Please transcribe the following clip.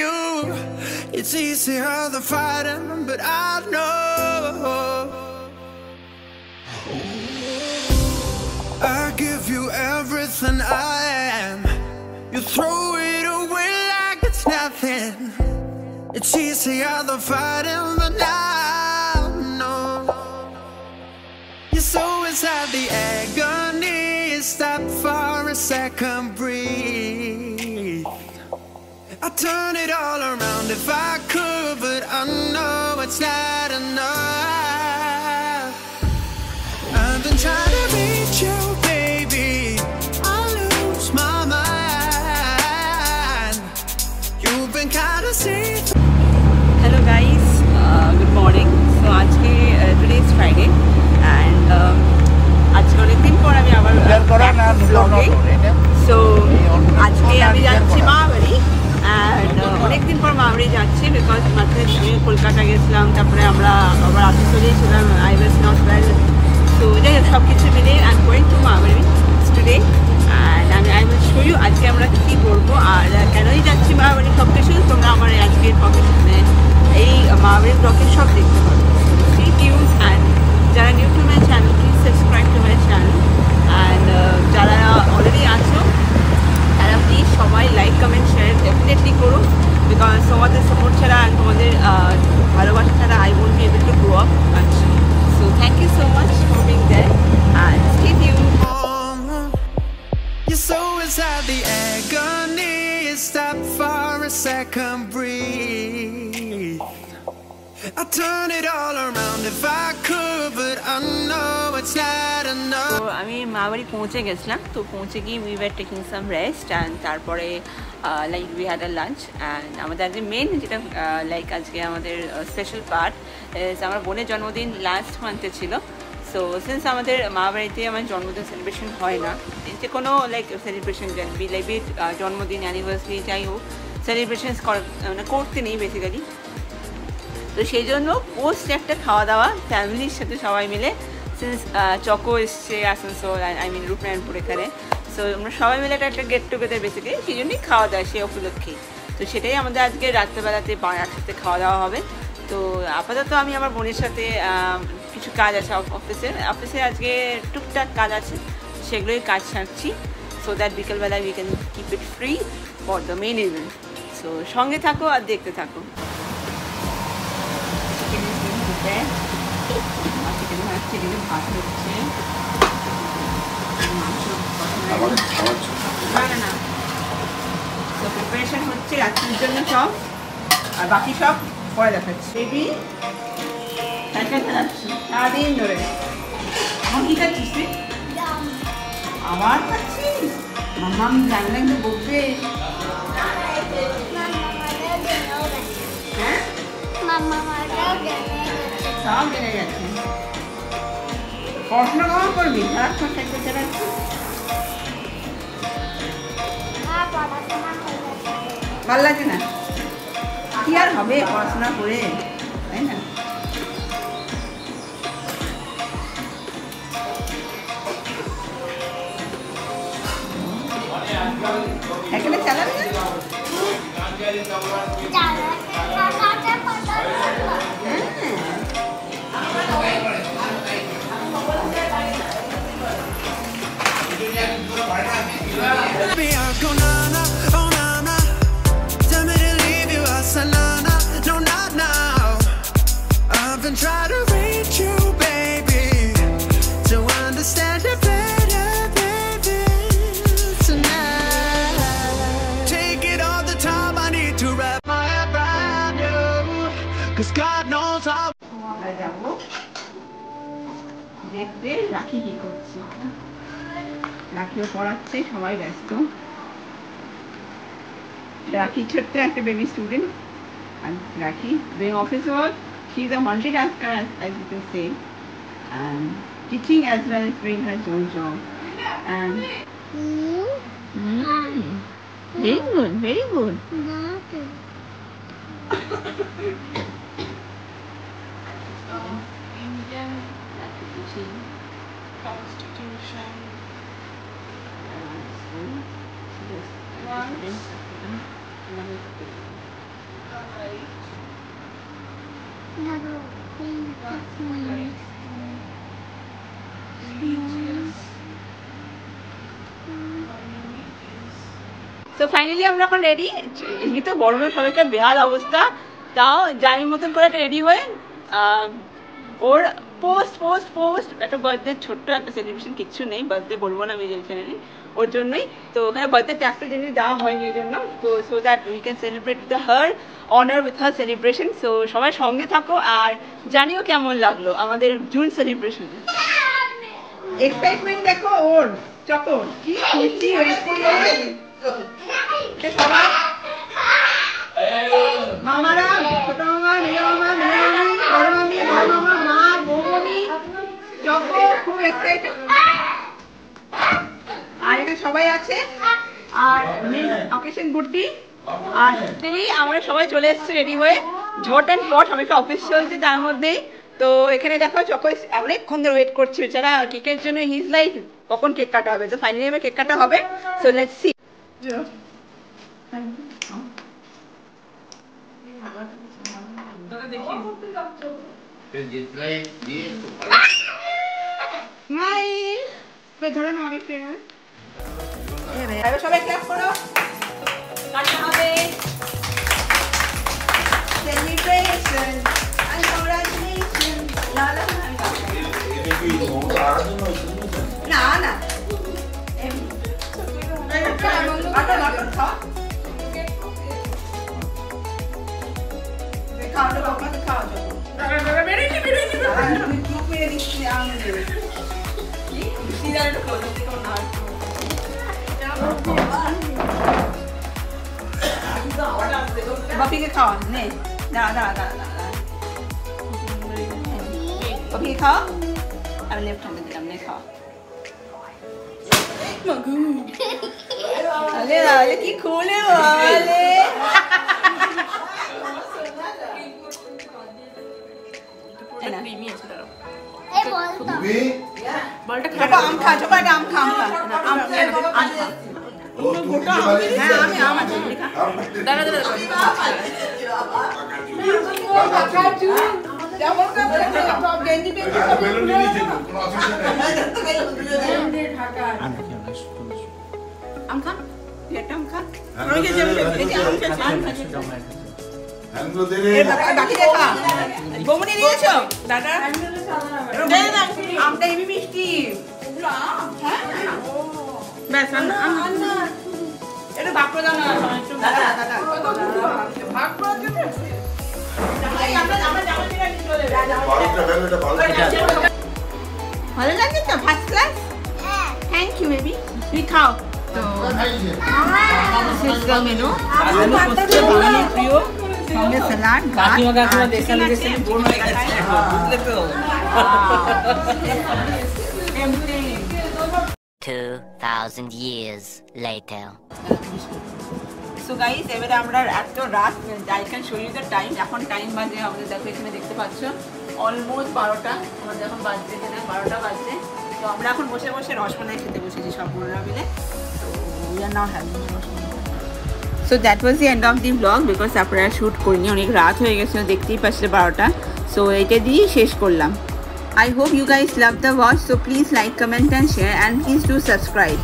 you. It's easier the fighting, but I know I give you everything I am. You throw it away like it's nothing. It's easier the fighting, but now no. You're so inside the agony. Stop for a second, breathe. I'd turn it all around if I could, but I know it's not enough. I've been trying to reach you, baby. I lose my mind. You've been kind of safe. Hello guys, good morning. So today is Friday and আজকে অনেকদিন পর আমি আবার ব্লগে। So আজকে আমি যাচ্ছি মামাবাড়ি অ্যান্ড অনেকদিন পর মামাবাড়ি যাচ্ছি বিকজ মাঝে আমি কলকাতা গেছিলাম, তারপরে আমরা আবার আসতে চলেছিলাম। I was not well. So যাই হোক সব কিছু মিলে আই এম গোয়িং টু মামাবাড়ি today and I will show you আজকে আমরা কী করবো আর কেনই যাচ্ছি মামাবাড়ি সব কিছু তোমরা আমার আজকের এই মামাবাড়ির ব্লগের সব দেখতে পারো। স্টে টিউনড অ্যান্ড যারা new to my channel please subscribe to my channel and যারা অলরেডি আছো তারা প্লিজ সবাই লাইক কমেন্ট শেয়ার ডেফিনেটলি করো বিকজ তোমাদের সাপোর্ট ছাড়া আর তোমাদের ভালোবাসা ছাড়া I won't be able to grow up much. So thank you so much for being there and stay tuned. You're so inside the agony. Stop for a second, breathe. I'd turn it all around if I could, but I know it's not enough. তো আমি মামাবাড়ি পৌঁছে গেছিলাম, তো পৌঁছে গিয়ে we were taking some rest and তারপরে like we had a lunch and আমাদের আজকে মেন যেটা লাইক আজকে আমাদের স্পেশাল পার্ট আমার বোনের জন্মদিন লাস্ট মান্থে ছিল। সো সিন্স আমাদের মামাবাড়িতে আমার জন্মদিন সেলিব্রেশন হয় না, যে কোনো লাইক সেলিব্রেশন লাইক জন্মদিন অ্যানিভার্সারি যাই হোক সেলিব্রেশন মানে করতে নেই বেসিক্যালি। তো সেই জন্য পোস্ট একটা খাওয়া দাওয়া ফ্যামিলির সাথে সবাই মিলে, সিন্স চকো এসছে আসানসোল আই মিন রূপনারায়ণপুর এখানে। সো আমরা সবাই মিলে একটা গেট টুগেদার বেসিক্যালি সেই জন্যই খাওয়া দাওয়া সেই উপলক্ষেই। তো সেটাই আমাদের আজকে রাত্রেবেলাতে একসাথে খাওয়া দাওয়া হবে। তো আপাতত আমি আমার বোনের সাথে কিছু কাজ আছে অফিসে আজকে টুকটাক কাজ আছে, সেগুলোই কাজ সারছি সো দ্যাট বিকেলবেলায় we can keep it free for the main event. So সঙ্গে থাকো আর দেখতে থাকো। চিকেনের ভাত হচ্ছে, না তো প্রিপারেশন হচ্ছে রাত্রির জন্য সব, আর বাকি সব পরে দেখাচ্ছি। বেবি সাইকেল চালাচ্ছি সারাদিন ধরে। এখন কি খাচ্ছিস তুই? আবার খাচ্ছিস? মাম্মাম জানলে কিন্তু বকবে। হ্যাঁ সব জেনে গেছে। পড়াশোনা কখন করবি? সারাক্ষণ সাইকেল চালাচ্ছি। ভালো লাগে না? কি আর হবে পড়াশোনা করে, তাই না? সাইকেলে চালাবি না? I've been trying to reach you, baby, to understand you better, baby, tonight. Take it all the time I need to wrap my head around you, 'cause God knows how. দেখতে রাখি কি করছে, রাখিও পড়াচ্ছে, সবাই ব্যস্ত। রাখি ছোট্ট একটা বেবি স্টুডেন্ট, আর রাখি doing office work. She's a multitasker, as you can say, and teaching as well as doing her own job. And very good, very good. Indian teaching, constitution, school. Yes. তো finally আমরা এখন ready. এমনি তো গরমের সবাইকার বেহাল অবস্থা, তাও জামির মতন করে রেডি হয়ে ওর পোস্ট একটা বার্থডে, ছোট্ট একটা সেলিব্রেশন, কিচ্ছু নেই, বার্থডে বলবো না আমি এখানে, ওর জন্যই তো ওখানে বার্থডে ট্যাক্সটা জিনিস দেওয়া হয়নি এই জন্য, তো so that we can celebrate the her honour with her celebration. So সবাই সঙ্গে থাকো আর জানিও কেমন লাগলো আমাদের জুন সেলিব্রেশন। এক্সাইটমেন্ট দেখো ওর যখন কি খুশি হয়েছে সবাই, মামারা, ছোট মামা, মেয়ে মামা, মেয়ে মামি, বড় মামি, বড় মামা, মা, বৌমনি, যখন খুব এক্সাইটেড। আর এখানে সবাই আছে, আর অকেশন বুদ্ধি, আর আমরা সবাই চলে এসেছি রেডি হয়ে, ঝট অ্যান্ড পট, সবাইকে অফিস চলছে তার মধ্যেই। তো এখানে দেখো চকো অনেকক্ষণ ধরে ওয়েট করছে বেচারা কেকের জন্য, হিজ লাইক কখন কেক কাটা হবে। তো ফাইনালি এবার কেক কাটা হবে, সো লেটস সি। সবাই ক্ল্যাপ করো, কাটা হবে। Celebration and congratulations. না না বাপিকে খাওয়া নে, দাঁড়া, বাপিকে খাওয়া, আমি লেফট হ্যান্ডে দিলাম, নে খাওয়া। আরে কি খুলে বলে, আম খা, চোপাটা আম খা, বৌমনি নিয়েছো দাদা, আমটা হেবি মিষ্টি, ব্যাস এটা ভাগ করে দাও না, ভাগ করে ভালো লাগছে তো, first class. Thank you baby, তুই খাও। তো মেনু প্রিয়, সঙ্গে স্যালাড, কাকিমা দেখা লেগেছে বোন হয়ে গেছে, বুঝলে তো। 2000 years later. সো গাইস, এবারে আমরা এত রাত, I can show you the time, এখন টাইম বাজে আমাদের, দেখো এখানে দেখতে পাচ্ছ অলমোস্ট 12টা, আমাদের এখন বাজছে এখানে 12টা বাজছে। তো আমরা এখন বসে বসে রসমালাই খেতে বসেছি সব বোনরা মিলে। তো we are now having rasmalai. So that was the end of the blog, because আপনারা শ্যুট করিনি, অনেক রাত হয়ে গেছিলো, দেখতেই পাচ্ছি 12টা। সো এটা দিয়েই শেষ করলাম। I hope you guys love the watch, so please like, comment and share, and please do subscribe.